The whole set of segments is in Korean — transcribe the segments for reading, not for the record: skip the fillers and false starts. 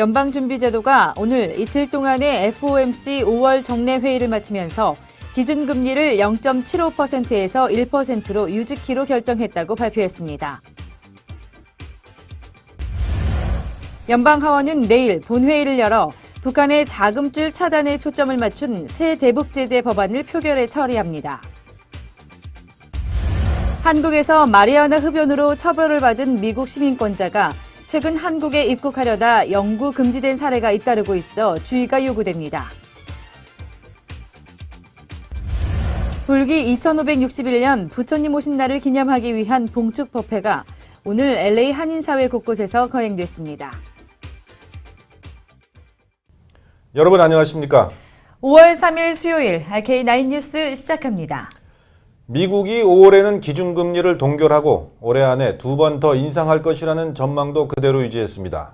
연방준비제도가 오늘 이틀 동안의 FOMC 5월 정례 회의를 마치면서 기준금리를 0.75%에서 1%로 유지키로 결정했다고 발표했습니다. 연방하원은 내일 본회의를 열어 북한의 자금줄 차단에 초점을 맞춘 새 대북 제재 법안을 표결에 처리합니다. 한국에서 마리아나 흡연으로 처벌을 받은 미국 시민권자가 최근 한국에 입국하려다 영구 금지된 사례가 잇따르고 있어 주의가 요구됩니다. 불기 2561년 부처님 오신 날을 기념하기 위한 봉축 법회가 오늘 LA 한인사회 곳곳에서 거행됐습니다. 여러분 안녕하십니까? 5월 3일 수요일 RK9 뉴스 시작합니다. 미국이 5월에는 기준금리를 동결하고 올해 안에 2번 더 인상할 것이라는 전망도 그대로 유지했습니다.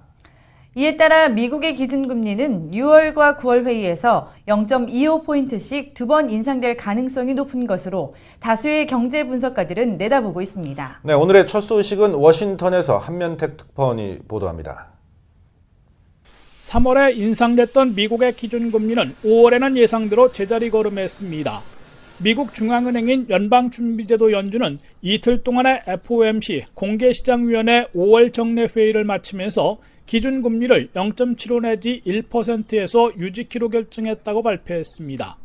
이에 따라 미국의 기준금리는 6월과 9월 회의에서 0.25포인트씩 2번 인상될 가능성이 높은 것으로 다수의 경제 분석가들은 내다보고 있습니다. 네, 오늘의 첫 소식은 워싱턴에서 한면택 특파원이 보도합니다. 3월에 인상됐던 미국의 기준금리는 5월에는 예상대로 제자리 걸음했습니다. 미국 중앙은행인 연방준비제도 연준은 이틀 동안의 FOMC 공개시장위원회 5월 정례 회의를 마치면서 기준금리를 0.75 내지 1%에서 유지키로 결정했다고 발표했습니다.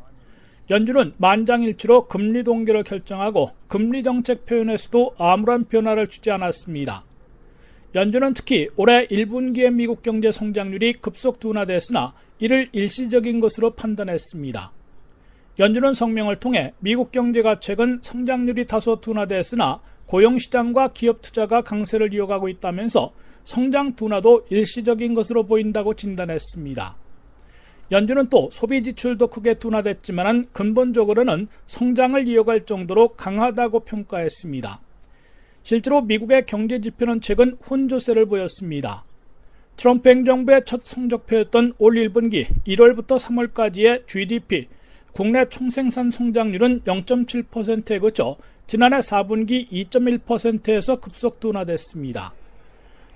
연준은 만장일치로 금리 동결을 결정하고 금리 정책 표현에서도 아무런 변화를 주지 않았습니다. 연준은 특히 올해 1분기의 미국 경제 성장률이 급속 둔화됐으나 이를 일시적인 것으로 판단했습니다. 연준은 성명을 통해 미국 경제가 최근 성장률이 다소 둔화됐으나 고용시장과 기업 투자가 강세를 이어가고 있다면서 성장 둔화도 일시적인 것으로 보인다고 진단했습니다. 연준은 또 소비 지출도 크게 둔화됐지만 근본적으로는 성장을 이어갈 정도로 강하다고 평가했습니다. 실제로 미국의 경제 지표는 최근 혼조세를 보였습니다. 트럼프 행정부의 첫 성적표였던 올 1분기 1월부터 3월까지의 GDP, 국내 총생산 성장률은 0.7%에 그쳐 지난해 4분기 2.1%에서 급속 둔화됐습니다.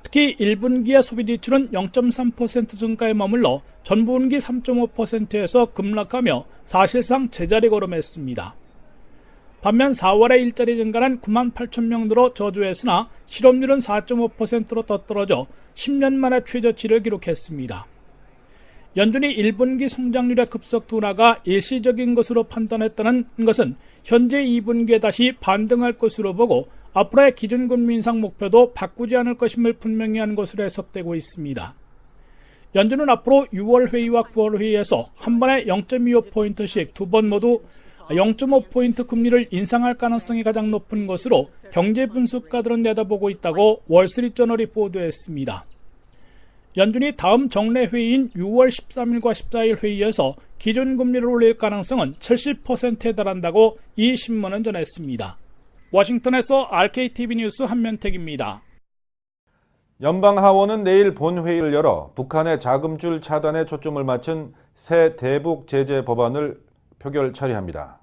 특히 1분기의 소비지출은 0.3% 증가에 머물러 전분기 3.5%에서 급락하며 사실상 제자리 걸음했습니다. 반면 4월의 일자리 증가는 9만 8천 명으로 저조했으나 실업률은 4.5%로 더 떨어져 10년 만에 최저치를 기록했습니다. 연준이 1분기 성장률의 급속 둔화가 일시적인 것으로 판단했다는 것은 현재 2분기에 다시 반등할 것으로 보고 앞으로의 기준금리 인상 목표도 바꾸지 않을 것임을 분명히 한 것으로 해석되고 있습니다. 연준은 앞으로 6월 회의와 9월 회의에서 한 번에 0.25포인트씩 2번 모두 0.5포인트 금리를 인상할 가능성이 가장 높은 것으로 경제 분석가들은 내다보고 있다고 월스트리트저널이 보도했습니다. 연준이 다음 정례 회의인 6월 13일과 14일 회의에서 기준금리를 올릴 가능성은 70%에 달한다고 이 신문은 전했습니다. 워싱턴에서 RKTV 뉴스 한면택입니다. 연방하원은 내일 본회의를 열어 북한의 자금줄 차단에 초점을 맞춘 새 대북 제재 법안을 표결 처리합니다.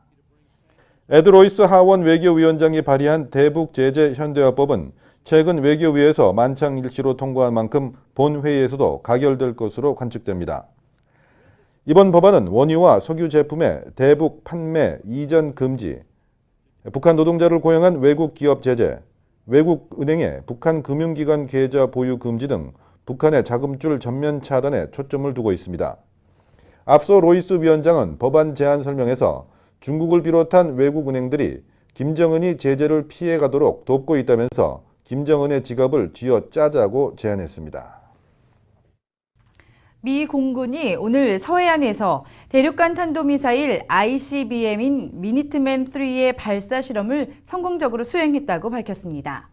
에드 로이스 하원 외교위원장이 발의한 대북 제재 현대화법은 최근 외교위에서 만장일치로 통과한 만큼 본회의에서도 가결될 것으로 관측됩니다. 이번 법안은 원유와 석유 제품의 대북 판매 이전 금지, 북한 노동자를 고용한 외국 기업 제재, 외국 은행의 북한 금융기관 계좌 보유 금지 등 북한의 자금줄 전면 차단에 초점을 두고 있습니다. 앞서 로이스 위원장은 법안 제안 설명에서 중국을 비롯한 외국 은행들이 김정은이 제재를 피해가도록 돕고 있다면서 김정은의 지갑을 쥐어짜자고 제안했습니다. 미 공군이 오늘 서해안에서 대륙간 탄도미사일 ICBM인 미니트맨3의 발사 실험을 성공적으로 수행했다고 밝혔습니다.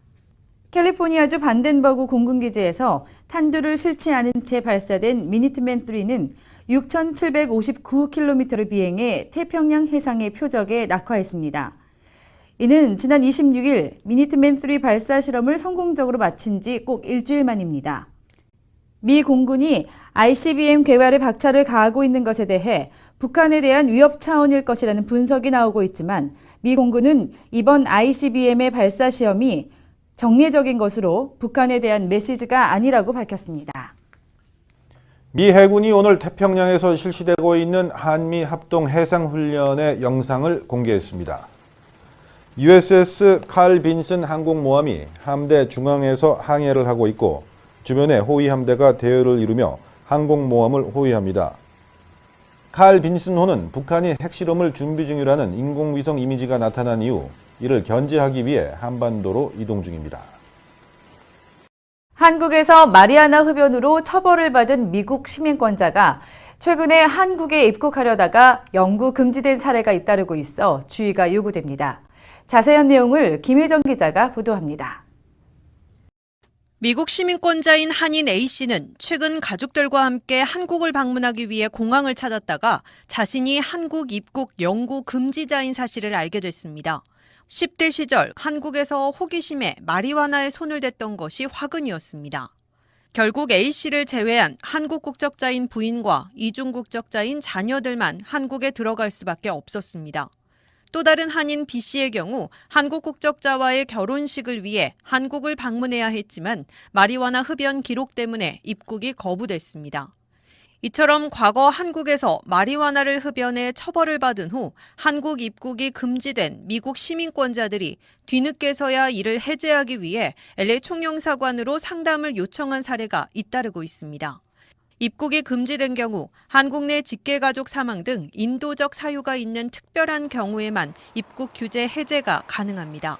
캘리포니아주 반덴버그 공군기지에서 탄두를 실지 않은 채 발사된 미니트맨3는 6,759km를 비행해 태평양 해상의 표적에 낙하했습니다. 이는 지난 26일 미니트맨3 발사 실험을 성공적으로 마친 지 꼭 일주일 만입니다. 미 공군이 ICBM 개발에 박차를 가하고 있는 것에 대해 북한에 대한 위협 차원일 것이라는 분석이 나오고 있지만 미 공군은 이번 ICBM의 발사 시험이 정례적인 것으로 북한에 대한 메시지가 아니라고 밝혔습니다. 미 해군이 오늘 태평양에서 실시되고 있는 한미 합동 해상훈련의 영상을 공개했습니다. USS 칼 빈슨 항공모함이 함대 중앙에서 항해를 하고 있고 주변에 호위 함대가 대열을 이루며 항공모함을 호위합니다. 칼 빈슨호는 북한이 핵실험을 준비 중이라는 인공위성 이미지가 나타난 이후 이를 견제하기 위해 한반도로 이동 중입니다. 한국에서 마리아나 흡연으로 처벌을 받은 미국 시민권자가 최근에 한국에 입국하려다가 영구 금지된 사례가 잇따르고 있어 주의가 요구됩니다. 자세한 내용을 김혜정 기자가 보도합니다. 미국 시민권자인 한인 A씨는 최근 가족들과 함께 한국을 방문하기 위해 공항을 찾았다가 자신이 한국 입국 영구 금지자인 사실을 알게 됐습니다. 10대 시절 한국에서 호기심에 마리화나에 손을 댔던 것이 화근이었습니다. 결국 A씨를 제외한 한국 국적자인 부인과 이중 국적자인 자녀들만 한국에 들어갈 수밖에 없었습니다. 또 다른 한인 B씨의 경우 한국 국적자와의 결혼식을 위해 한국을 방문해야 했지만 마리화나 흡연 기록 때문에 입국이 거부됐습니다. 이처럼 과거 한국에서 마리화나를 흡연해 처벌을 받은 후 한국 입국이 금지된 미국 시민권자들이 뒤늦게서야 이를 해제하기 위해 LA 총영사관으로 상담을 요청한 사례가 잇따르고 있습니다. 입국이 금지된 경우 한국 내 직계가족 사망 등 인도적 사유가 있는 특별한 경우에만 입국 규제 해제가 가능합니다.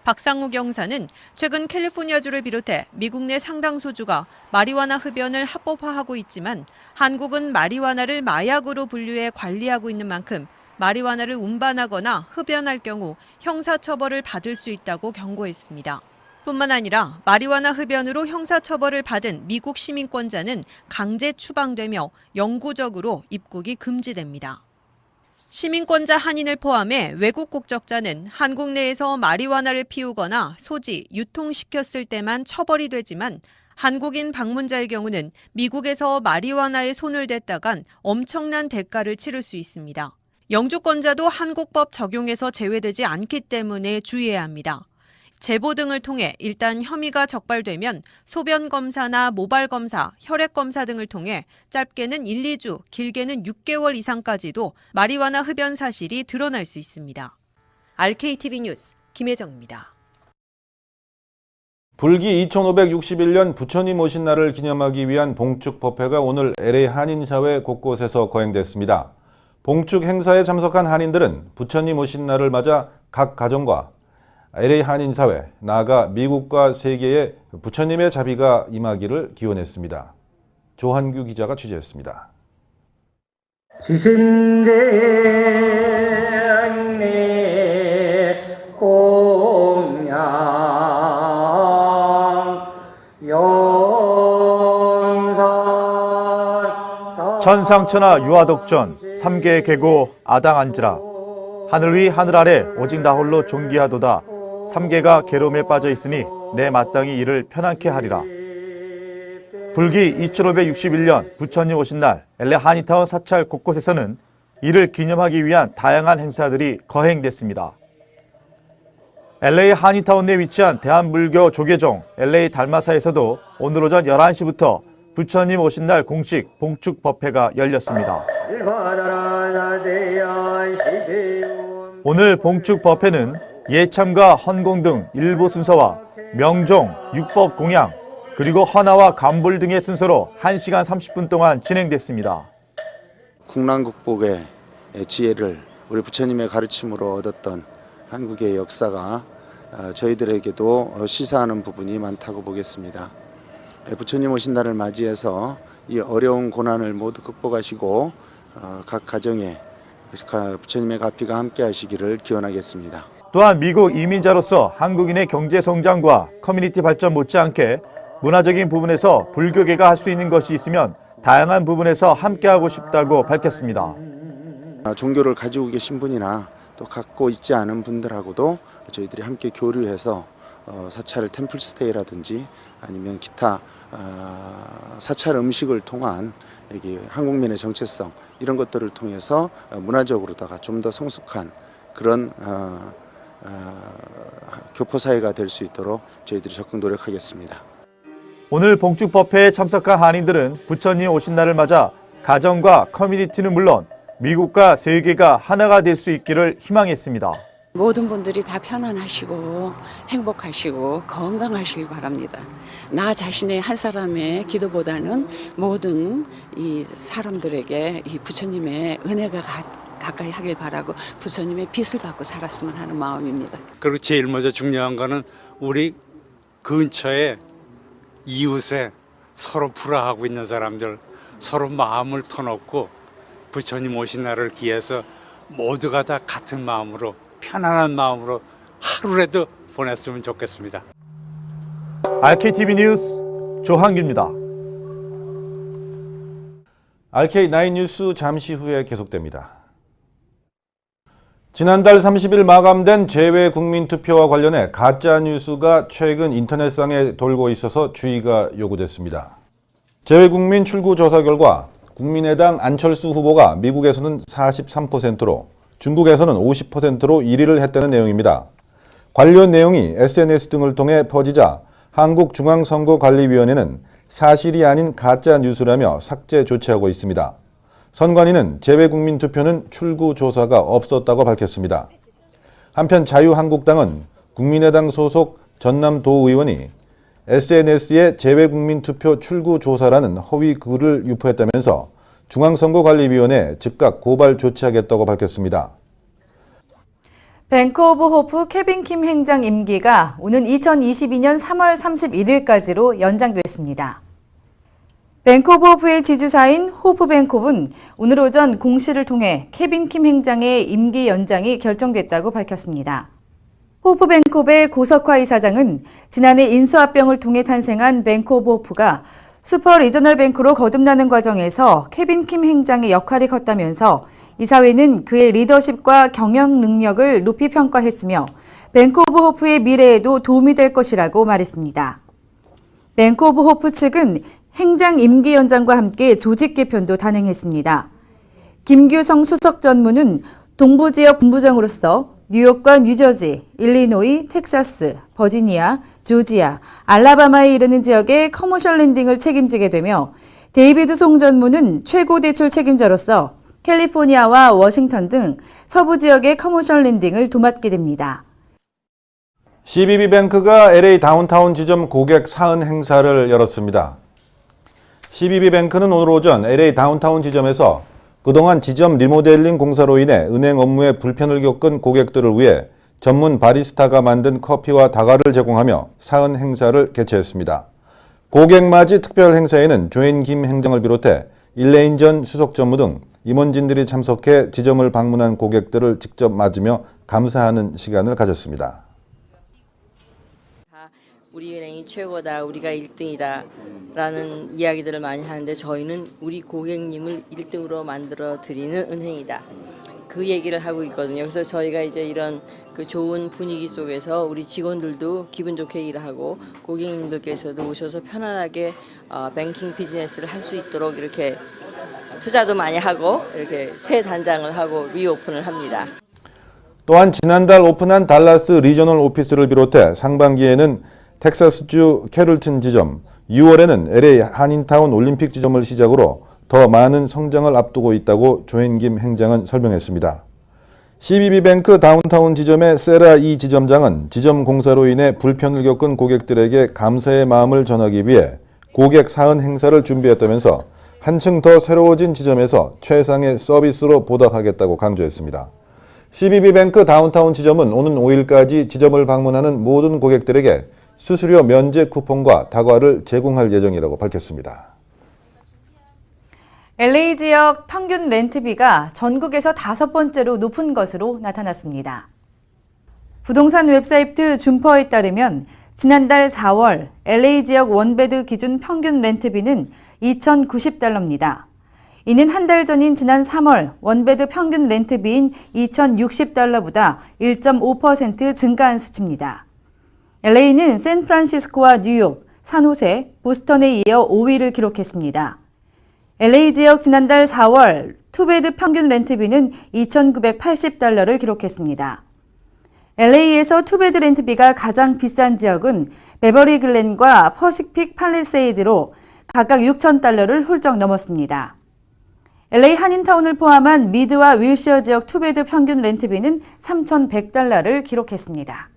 박상우 경사는 최근 캘리포니아주를 비롯해 미국 내 상당수주가 마리화나 흡연을 합법화하고 있지만 한국은 마리화나를 마약으로 분류해 관리하고 있는 만큼 마리화나를 운반하거나 흡연할 경우 형사처벌을 받을 수 있다고 경고했습니다. 뿐만 아니라 마리화나 흡연으로 형사처벌을 받은 미국 시민권자는 강제 추방되며 영구적으로 입국이 금지됩니다. 시민권자 한인을 포함해 외국 국적자는 한국 내에서 마리화나를 피우거나 소지, 유통시켰을 때만 처벌이 되지만 한국인 방문자의 경우는 미국에서 마리화나에 손을 댔다간 엄청난 대가를 치를 수 있습니다. 영주권자도 한국법 적용에서 제외되지 않기 때문에 주의해야 합니다. 제보 등을 통해 일단 혐의가 적발되면 소변 검사나 모발 검사, 혈액 검사 등을 통해 짧게는 1, 2주, 길게는 6개월 이상까지도 마리화나 흡연 사실이 드러날 수 있습니다. RKTV 뉴스 김혜정입니다. 불기 2561년 부처님 오신 날을 기념하기 위한 봉축 법회가 오늘 LA 한인사회 곳곳에서 거행됐습니다. 봉축 행사에 참석한 한인들은 부처님 오신 날을 맞아 각 가정과 LA 한인사회, 나아가 미국과 세계에 부처님의 자비가 임하기를 기원했습니다. 조한규 기자가 취재했습니다. 천상천하 유아독전 삼계의 계고 아당한지라 하늘 위 하늘 아래 오직 나 홀로 존귀하도다. 삼계가 괴로움에 빠져 있으니 내 마땅히 이를 편안케 하리라. 불기 2561년 부처님 오신 날 LA 한인타운 사찰 곳곳에서는 이를 기념하기 위한 다양한 행사들이 거행됐습니다. LA 한인타운 내 위치한 대한불교 조계종 LA 달마사에서도 오늘 오전 11시부터 부처님 오신 날 공식 봉축 법회가 열렸습니다. 오늘 봉축 법회는 예참과 헌공 등 일부 순서와 명종, 육법 공양, 그리고 헌화와 감불 등의 순서로 1시간 30분 동안 진행됐습니다. 국난국복의 지혜를 우리 부처님의 가르침으로 얻었던 한국의 역사가 저희들에게도 시사하는 부분이 많다고 보겠습니다. 부처님 오신 날을 맞이해서 이 어려운 고난을 모두 극복하시고 각 가정에 부처님의 가피가 함께 하시기를 기원하겠습니다. 또한 미국 이민자로서 한국인의 경제 성장과 커뮤니티 발전 못지않게 문화적인 부분에서 불교계가 할 수 있는 것이 있으면 다양한 부분에서 함께하고 싶다고 밝혔습니다. 종교를 가지고 계신 분이나 또 갖고 있지 않은 분들하고도 저희들이 함께 교류해서 사찰 템플스테이라든지 아니면 기타 사찰 음식을 통한 여기 한국민의 정체성 이런 것들을 통해서 문화적으로다가 좀 더 성숙한 그런 교포사회가 될 수 있도록 저희들이 적극 노력하겠습니다. 오늘 봉축 법회에 참석한 한인들은 부처님 오신 날을 맞아 가정과 커뮤니티는 물론 미국과 세계가 하나가 될 수 있기를 희망했습니다. 모든 분들이 다 편안하시고 행복하시고 건강하시길 바랍니다. 나 자신의 한 사람의 기도보다는 모든 이 사람들에게 이 부처님의 은혜가 가까이 하길 바라고 부처님의 빛을 받고 살았으면 하는 마음입니다. 그리고 제일 먼저 중요한 거는 우리 근처에 이웃에 서로 불화하고 있는 사람들 서로 마음을 터놓고 부처님 오신 날을 기해서 모두가 다 같은 마음으로 편안한 마음으로 하루라도 보냈으면 좋겠습니다. RKTV 뉴스 조한규입니다. RK9 뉴스 잠시 후에 계속됩니다. 지난달 30일 마감된 재외국민투표와 관련해 가짜뉴스가 최근 인터넷상에 돌고 있어서 주의가 요구됐습니다. 재외국민 출구조사 결과 국민의당 안철수 후보가 미국에서는 43%로 중국에서는 50%로 1위를 했다는 내용입니다. 관련 내용이 SNS 등을 통해 퍼지자 한국중앙선거관리위원회는 사실이 아닌 가짜뉴스라며 삭제 조치하고 있습니다. 선관위는 재외국민 투표는 출구 조사가 없었다고 밝혔습니다. 한편 자유한국당은 국민의당 소속 전남도 의원이 SNS에 재외국민 투표 출구 조사라는 허위 글을 유포했다면서 중앙선거관리위원회에 즉각 고발 조치하겠다고 밝혔습니다. 뱅크 오브 호프 케빈 킴 행장 임기가 오는 2022년 3월 31일까지로 연장됐습니다. 뱅크 오브 호프의 지주사인 호프 뱅크업은 오늘 오전 공시를 통해 케빈 킴 행장의 임기 연장이 결정됐다고 밝혔습니다. 호프 뱅크업의 고석화 이사장은 지난해 인수합병을 통해 탄생한 뱅크 오브 호프가 슈퍼 리저널 뱅크로 거듭나는 과정에서 케빈 킴 행장의 역할이 컸다면서 이사회는 그의 리더십과 경영 능력을 높이 평가했으며 뱅크 오브 호프의 미래에도 도움이 될 것이라고 말했습니다. 뱅크 오브 호프 측은 행장 임기 연장과 함께 조직 개편도 단행했습니다. 김규성 수석 전무는 동부 지역 본부장으로서 뉴욕과 뉴저지, 일리노이, 텍사스, 버지니아, 조지아, 알라바마에 이르는 지역의 커머셜 랜딩을 책임지게 되며 데이비드 송 전무는 최고 대출 책임자로서 캘리포니아와 워싱턴 등 서부 지역의 커머셜 랜딩을 도맡게 됩니다. CBB뱅크가 LA 다운타운 지점 고객 사은 행사를 열었습니다. CBB뱅크는 오늘 오전 LA 다운타운 지점에서 그동안 지점 리모델링 공사로 인해 은행 업무에 불편을 겪은 고객들을 위해 전문 바리스타가 만든 커피와 다과를 제공하며 사은 행사를 개최했습니다. 고객 맞이 특별 행사에는 조인 김 행장을 비롯해 일레인 전 수석 전무 등 임원진들이 참석해 지점을 방문한 고객들을 직접 맞으며 감사하는 시간을 가졌습니다. 우리 은행이 최고다, 우리가 1등이다 라는 이야기들을 많이 하는데 저희는 우리 고객님을 1등으로 만들어 드리는 은행이다. 그 얘기를 하고 있거든요. 그래서 저희가 이제 이런 그 좋은 분위기 속에서 우리 직원들도 기분 좋게 일하고 고객님들께서도 오셔서 편안하게 뱅킹 비즈니스를 할 수 있도록 이렇게 투자도 많이 하고 이렇게 새 단장을 하고 리오픈을 합니다. 또한 지난달 오픈한 달라스 리저널 오피스를 비롯해 상반기에는 텍사스주 캐롤튼 지점, 6월에는 LA 한인타운 올림픽 지점을 시작으로 더 많은 성장을 앞두고 있다고 조인김 행장은 설명했습니다. CBB뱅크 다운타운 지점의 세라 이 지점장은 지점 공사로 인해 불편을 겪은 고객들에게 감사의 마음을 전하기 위해 고객 사은 행사를 준비했다면서 한층 더 새로워진 지점에서 최상의 서비스로 보답하겠다고 강조했습니다. CBB뱅크 다운타운 지점은 오는 5일까지 지점을 방문하는 모든 고객들에게 수수료 면제 쿠폰과 다과를 제공할 예정이라고 밝혔습니다. LA 지역 평균 렌트비가 전국에서 5번째로 높은 것으로 나타났습니다. 부동산 웹사이트 줌퍼에 따르면 지난달 4월 LA 지역 원베드 기준 평균 렌트비는 2,090달러입니다. 이는 한 달 전인 지난 3월 원베드 평균 렌트비인 2,060달러보다 1.5% 증가한 수치입니다. LA는 샌프란시스코와 뉴욕, 산호세, 보스턴에 이어 5위를 기록했습니다. LA 지역 지난달 4월 투베드 평균 렌트비는 2,980달러를 기록했습니다. LA에서 투베드 렌트비가 가장 비싼 지역은 베버리 글렌과 퍼시픽 팔리세이드로 각각 6,000달러를 훌쩍 넘었습니다. LA 한인타운을 포함한 미드와 윌시어 지역 투베드 평균 렌트비는 3,100달러를 기록했습니다.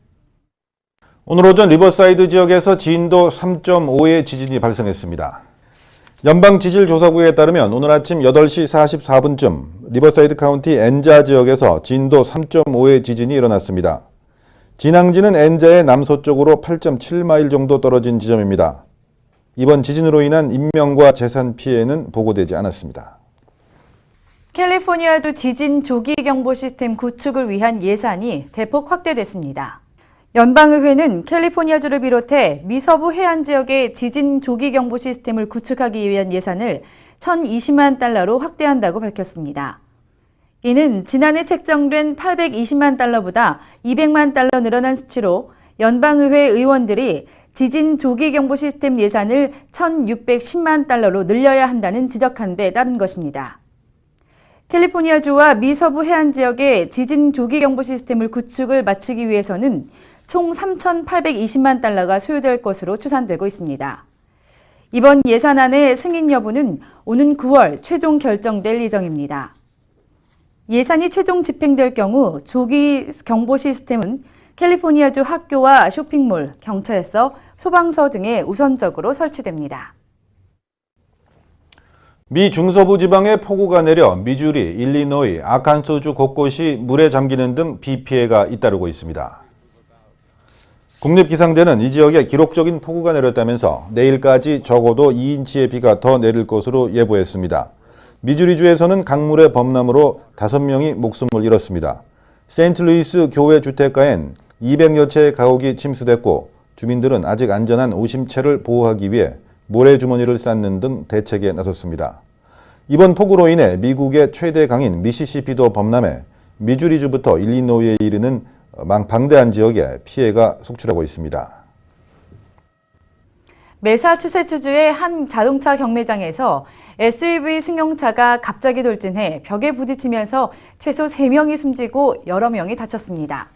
오늘 오전 리버사이드 지역에서 진도 3.5의 지진이 발생했습니다. 연방지질조사국에 따르면 오늘 아침 8시 44분쯤 리버사이드 카운티 엔자 지역에서 진도 3.5의 지진이 일어났습니다. 진앙지는 엔자의 남서쪽으로 8.7마일 정도 떨어진 지점입니다. 이번 지진으로 인한 인명과 재산 피해는 보고되지 않았습니다. 캘리포니아주 지진 조기 경보 시스템 구축을 위한 예산이 대폭 확대됐습니다. 연방의회는 캘리포니아주를 비롯해 미서부 해안 지역의 지진 조기 경보 시스템을 구축하기 위한 예산을 1,020만 달러로 확대한다고 밝혔습니다. 이는 지난해 책정된 820만 달러보다 200만 달러 늘어난 수치로 연방의회 의원들이 지진 조기 경보 시스템 예산을 1,610만 달러로 늘려야 한다는 지적한 데 따른 것입니다. 캘리포니아주와 미서부 해안 지역의 지진 조기 경보 시스템을 구축을 마치기 위해서는 총 3,820만 달러가 소요될 것으로 추산되고 있습니다. 이번 예산안의 승인 여부는 오는 9월 최종 결정될 예정입니다. 예산이 최종 집행될 경우 조기 경보 시스템은 캘리포니아주 학교와 쇼핑몰, 경찰서, 소방서 등에 우선적으로 설치됩니다. 미 중서부 지방에 폭우가 내려 미주리, 일리노이, 아칸소주 곳곳이 물에 잠기는 등 비 피해가 잇따르고 있습니다. 국립기상대는 이 지역에 기록적인 폭우가 내렸다면서 내일까지 적어도 2인치의 비가 더 내릴 것으로 예보했습니다. 미주리주에서는 강물의 범람으로 5명이 목숨을 잃었습니다. 세인트루이스 교회 주택가엔 200여 채의 가옥이 침수됐고 주민들은 아직 안전한 50채를 보호하기 위해 모래주머니를 쌓는 등 대책에 나섰습니다. 이번 폭우로 인해 미국의 최대 강인 미시시피도 범람해 미주리주부터 일리노이에 이르는 방대한 지역에 피해가 속출하고 있습니다. 매사추세츠주의 한 자동차 경매장에서 SUV 승용차가 갑자기 돌진해 벽에 부딪히면서 최소 3명이 숨지고 여러 명이 다쳤습니다.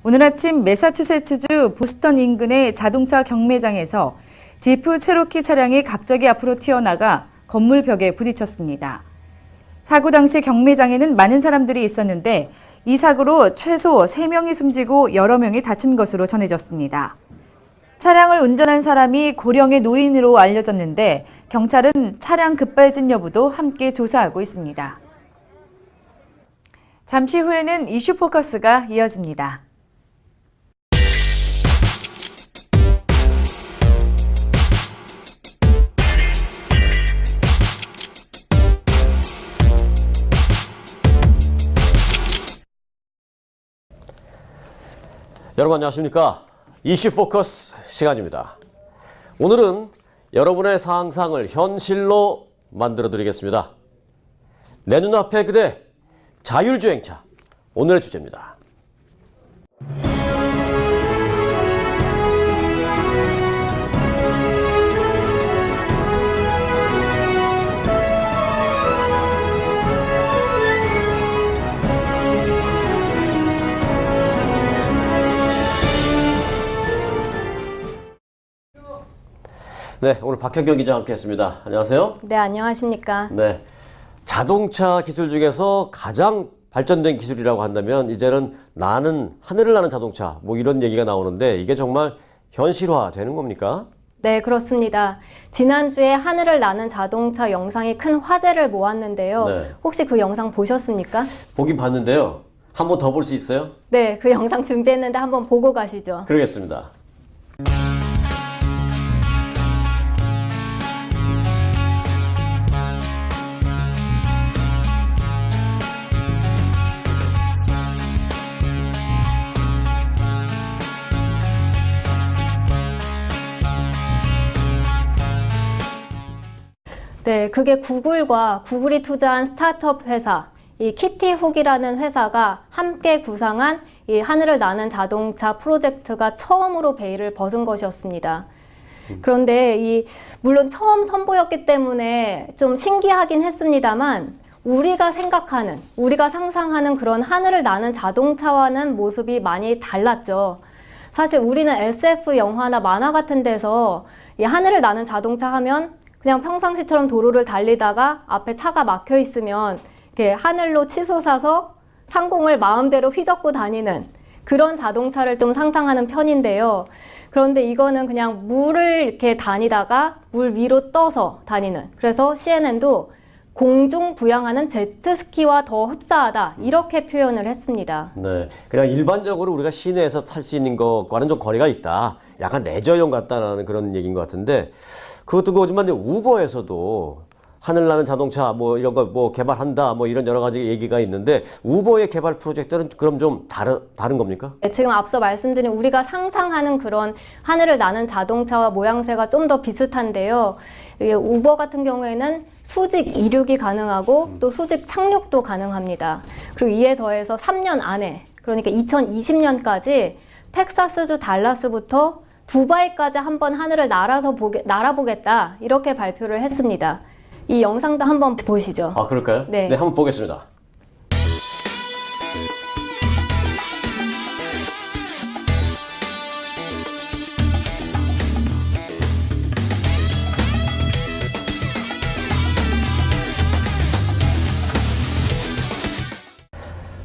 오늘 아침 매사추세츠주 보스턴 인근의 자동차 경매장에서 지프 체로키 차량이 갑자기 앞으로 튀어나가 건물 벽에 부딪혔습니다. 사고 당시 경매장에는 많은 사람들이 있었는데 이 사고로 최소 3명이 숨지고 여러 명이 다친 것으로 전해졌습니다. 차량을 운전한 사람이 고령의 노인으로 알려졌는데 경찰은 차량 급발진 여부도 함께 조사하고 있습니다. 잠시 후에는 이슈 포커스가 이어집니다. 여러분 안녕하십니까? 이슈 포커스 시간입니다. 오늘은 여러분의 상상을 현실로 만들어 드리겠습니다. 내 눈앞에 그대 자율주행차 오늘의 주제입니다. 네, 오늘 박현경 기자와 함께했습니다. 안녕하세요. 네, 안녕하십니까. 네, 자동차 기술 중에서 가장 발전된 기술이라고 한다면 이제는 하늘을 나는 자동차 뭐 이런 얘기가 나오는데 이게 정말 현실화되는 겁니까? 네, 그렇습니다. 지난주에 하늘을 나는 자동차 영상이 큰 화제를 모았는데요. 네. 혹시 그 영상 보셨습니까? 보긴 봤는데요. 한 번 더 볼 수 있어요? 네, 그 영상 준비했는데 한번 보고 가시죠. 그러겠습니다. 네, 그게 구글이 투자한 스타트업 회사, 이 키티훅이라는 회사가 함께 구상한 이 하늘을 나는 자동차 프로젝트가 처음으로 베일을 벗은 것이었습니다. 그런데 물론 처음 선보였기 때문에 좀 신기하긴 했습니다만 우리가 생각하는, 우리가 상상하는 그런 하늘을 나는 자동차와는 모습이 많이 달랐죠. 사실 우리는 SF 영화나 만화 같은 데서 이 하늘을 나는 자동차 하면 그냥 평상시처럼 도로를 달리다가 앞에 차가 막혀 있으면 이렇게 하늘로 치솟아서 상공을 마음대로 휘젓고 다니는 그런 자동차를 좀 상상하는 편인데요. 그런데 이거는 그냥 물을 이렇게 다니다가 물 위로 떠서 다니는, 그래서 CNN도 공중 부양하는 제트스키와 더 흡사하다 이렇게 표현을 했습니다. 네, 그냥 일반적으로 우리가 시내에서 탈 수 있는 것과는 좀 거리가 있다. 약간 레저용 같다라는 그런 얘기인 것 같은데, 그것도 그거지만 우버에서도 하늘나는 자동차 뭐 이런 거 뭐 개발한다 뭐 이런 여러 가지 얘기가 있는데, 우버의 개발 프로젝트는 그럼 좀 다른 겁니까? 네, 지금 앞서 말씀드린 우리가 상상하는 그런 하늘을 나는 자동차와 모양새가 좀 더 비슷한데요. 우버 같은 경우에는 수직 이륙이 가능하고 또 수직 착륙도 가능합니다. 그리고 이에 더해서 3년 안에, 그러니까 2020년까지 텍사스주 달라스부터 두바이까지 한번 하늘을 날아보겠다 이렇게 발표를 했습니다. 이 영상도 한번 보시죠. 아, 그럴까요? 네. 네, 한번 보겠습니다.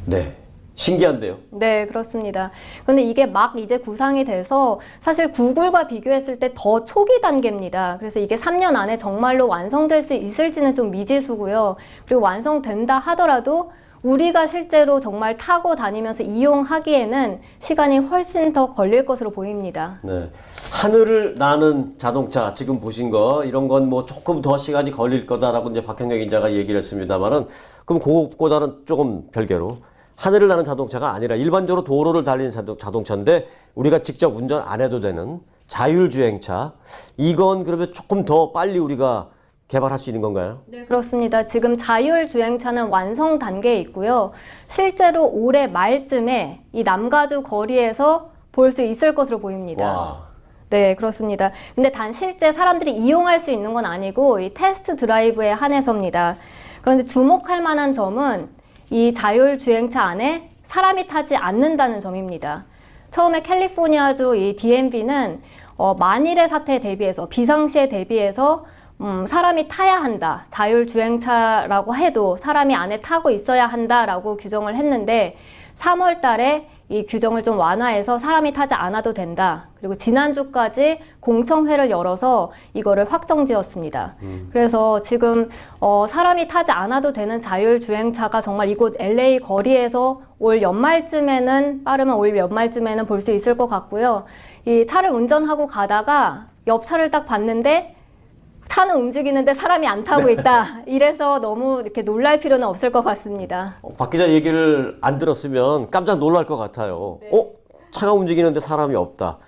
네, 신기한데요. 네, 그렇습니다. 그런데 이게 막 이제 구상이 돼서 사실 구글과 비교했을 때 더 초기 단계입니다. 그래서 이게 3년 안에 정말로 완성될 수 있을지는 좀 미지수고요. 그리고 완성된다 하더라도 우리가 실제로 정말 타고 다니면서 이용하기에는 시간이 훨씬 더 걸릴 것으로 보입니다. 네, 하늘을 나는 자동차 지금 보신 거 이런 건 뭐 조금 더 시간이 걸릴 거다라고 이제 박형경 기자가 얘기를 했습니다만은, 그럼 그거보다는 조금 별개로 하늘을 나는 자동차가 아니라 일반적으로 도로를 달리는 자동차인데 우리가 직접 운전 안 해도 되는 자율주행차, 이건 그러면 조금 더 빨리 우리가 개발할 수 있는 건가요? 네, 그렇습니다. 지금 자율주행차는 완성 단계에 있고요. 실제로 올해 말쯤에 이 남가주 거리에서 볼 수 있을 것으로 보입니다. 와. 네, 그렇습니다. 근데 단 실제 사람들이 이용할 수 있는 건 아니고 이 테스트 드라이브에 한해서입니다. 그런데 주목할 만한 점은 이 자율주행차 안에 사람이 타지 않는다는 점입니다. 처음에 캘리포니아주 이 DMV는 만일의 사태에 대비해서, 비상시에 대비해서 사람이 타야 한다, 자율주행차라고 해도 사람이 안에 타고 있어야 한다라고 규정을 했는데 3월 달에 이 규정을 좀 완화해서 사람이 타지 않아도 된다. 그리고 지난주까지 공청회를 열어서 이거를 확정지었습니다. 그래서 지금 사람이 타지 않아도 되는 자율주행차가 정말 이곳 LA 거리에서 올 연말쯤에는, 빠르면 올 연말쯤에는 볼 수 있을 것 같고요. 이 차를 운전하고 가다가 옆 차를 딱 봤는데 차는 움직이는데 사람이 안 타고 있다. 이래서 너무 이렇게 놀랄 필요는 없을 것 같습니다. 박 기자 얘기를 안 들었으면 깜짝 놀랄 것 같아요. 네. 차가 움직이는데 사람이 없다.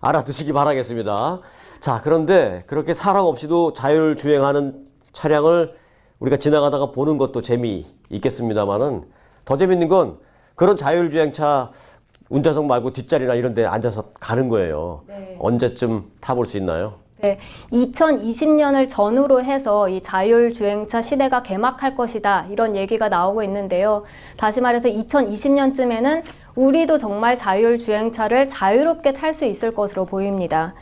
알아두시기 바라겠습니다. 자, 그런데 그렇게 사람 없이도 자율주행하는 차량을 우리가 지나가다가 보는 것도 재미있겠습니다만은, 더 재밌는 건 그런 자율주행차 운전석 말고 뒷자리나 이런 데 앉아서 가는 거예요. 네. 언제쯤 타볼 수 있나요? 네, 2020년을 전후로 해서 이 자율주행차 시대가 개막할 것이다, 이런 얘기가 나오고 있는데요. 다시 말해서 2020년쯤에는 우리도 정말 자율주행차를 자유롭게 탈 수 있을 것으로 보입니다.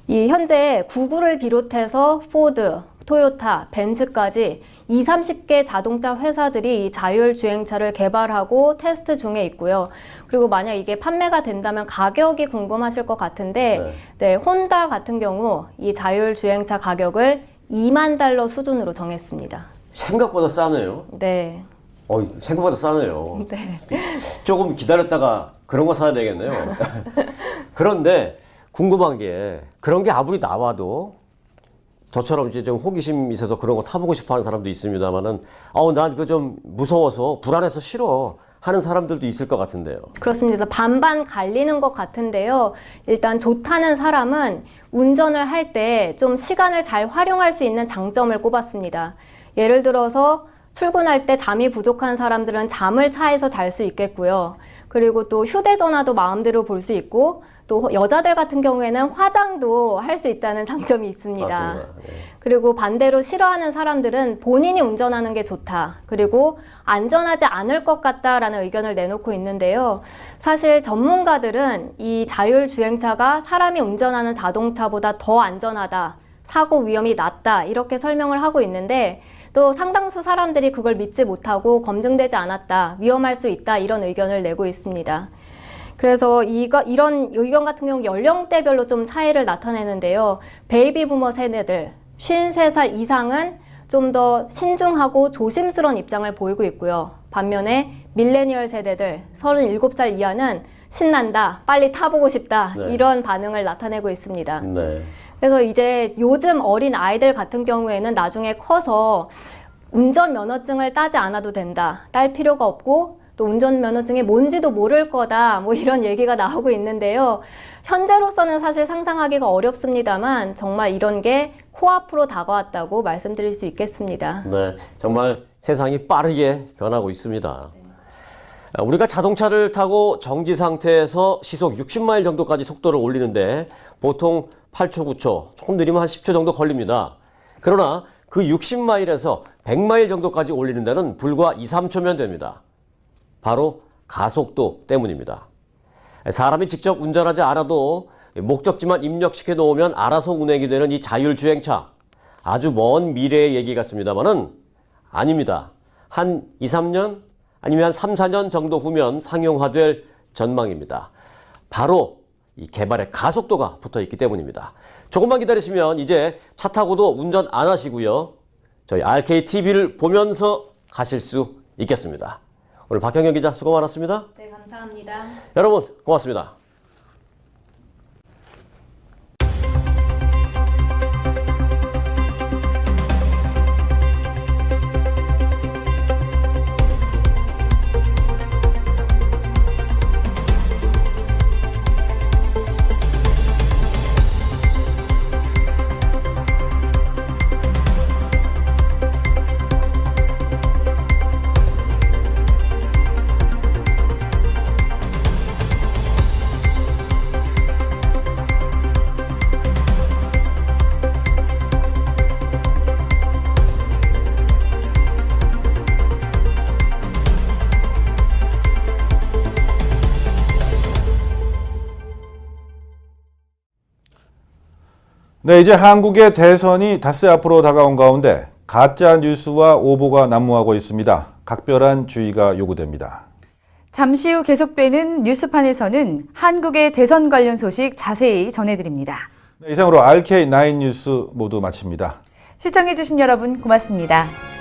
이 현재 구글을 비롯해서 포드, 토요타, 벤츠까지 20-30개 자동차 회사들이 이 자율주행차를 개발하고 테스트 중에 있고요. 그리고 만약 이게 판매가 된다면 가격이 궁금하실 것 같은데, 네, 혼다 같은 경우 이 자율주행차 가격을 $20,000 수준으로 정했습니다. 생각보다 싸네요. 네. 생각보다 싸네요. 네. 조금 기다렸다가 그런 거 사야 되겠네요. 그런데 궁금한 게, 그런 게 아무리 나와도 저처럼 이제 좀 호기심 있어서 그런 거 타보고 싶어 하는 사람도 있습니다만은, 난 그거 좀 무서워서 불안해서 싫어 하는 사람들도 있을 것 같은데요. 그렇습니다. 반반 갈리는 것 같은데요. 일단 좋다는 사람은 운전을 할 때 좀 시간을 잘 활용할 수 있는 장점을 꼽았습니다. 예를 들어서 출근할 때 잠이 부족한 사람들은 잠을 차에서 잘 수 있겠고요. 그리고 또 휴대전화도 마음대로 볼 수 있고 또 여자들 같은 경우에는 화장도 할 수 있다는 장점이 있습니다. 맞습니다. 네. 그리고 반대로 싫어하는 사람들은 본인이 운전하는 게 좋다. 그리고 안전하지 않을 것 같다라는 의견을 내놓고 있는데요. 사실 전문가들은 이 자율주행차가 사람이 운전하는 자동차보다 더 안전하다. 사고 위험이 낮다. 이렇게 설명을 하고 있는데 또 상당수 사람들이 그걸 믿지 못하고 검증되지 않았다. 위험할 수 있다. 이런 의견을 내고 있습니다. 그래서 이런 의견 같은 경우 연령대별로 좀 차이를 나타내는데요. 베이비 부머 세대들 53살 이상은 좀 더 신중하고 조심스러운 입장을 보이고 있고요. 반면에 밀레니얼 세대들 37살 이하는 신난다, 빨리 타보고 싶다 네. 이런 반응을 나타내고 있습니다. 네. 그래서 이제 요즘 어린 아이들 같은 경우에는 나중에 커서 운전면허증을 따지 않아도 된다, 딸 필요가 없고 또 운전면허증이 뭔지도 모를 거다 뭐 이런 얘기가 나오고 있는데요. 현재로서는 사실 상상하기가 어렵습니다만 정말 이런 게 코앞으로 다가왔다고 말씀드릴 수 있겠습니다. 네, 정말 세상이 빠르게 변하고 있습니다. 우리가 자동차를 타고 정지 상태에서 시속 60마일 정도까지 속도를 올리는데 보통 8초, 9초, 조금 느리면 한 10초 정도 걸립니다. 그러나 그 60마일에서 100마일 정도까지 올리는 데는 불과 2, 3초면 됩니다. 바로 가속도 때문입니다. 사람이 직접 운전하지 않아도 목적지만 입력시켜 놓으면 알아서 운행이 되는 이 자율주행차. 아주 먼 미래의 얘기 같습니다만은 아닙니다. 한 2, 3년 아니면 한 3, 4년 정도 후면 상용화될 전망입니다. 바로 이 개발의 가속도가 붙어 있기 때문입니다. 조금만 기다리시면 이제 차 타고도 운전 안 하시고요. 저희 RKTV를 보면서 가실 수 있겠습니다. 오늘 박형영 기자 수고 많았습니다. 네, 감사합니다. 여러분 고맙습니다. 네, 이제 한국의 대선이 닷새 앞으로 다가온 가운데 가짜 뉴스와 오보가 난무하고 있습니다. 각별한 주의가 요구됩니다. 잠시 후 계속되는 뉴스판에서는 한국의 대선 관련 소식 자세히 전해드립니다. 네, 이상으로 RK9 뉴스 모두 마칩니다. 시청해주신 여러분 고맙습니다.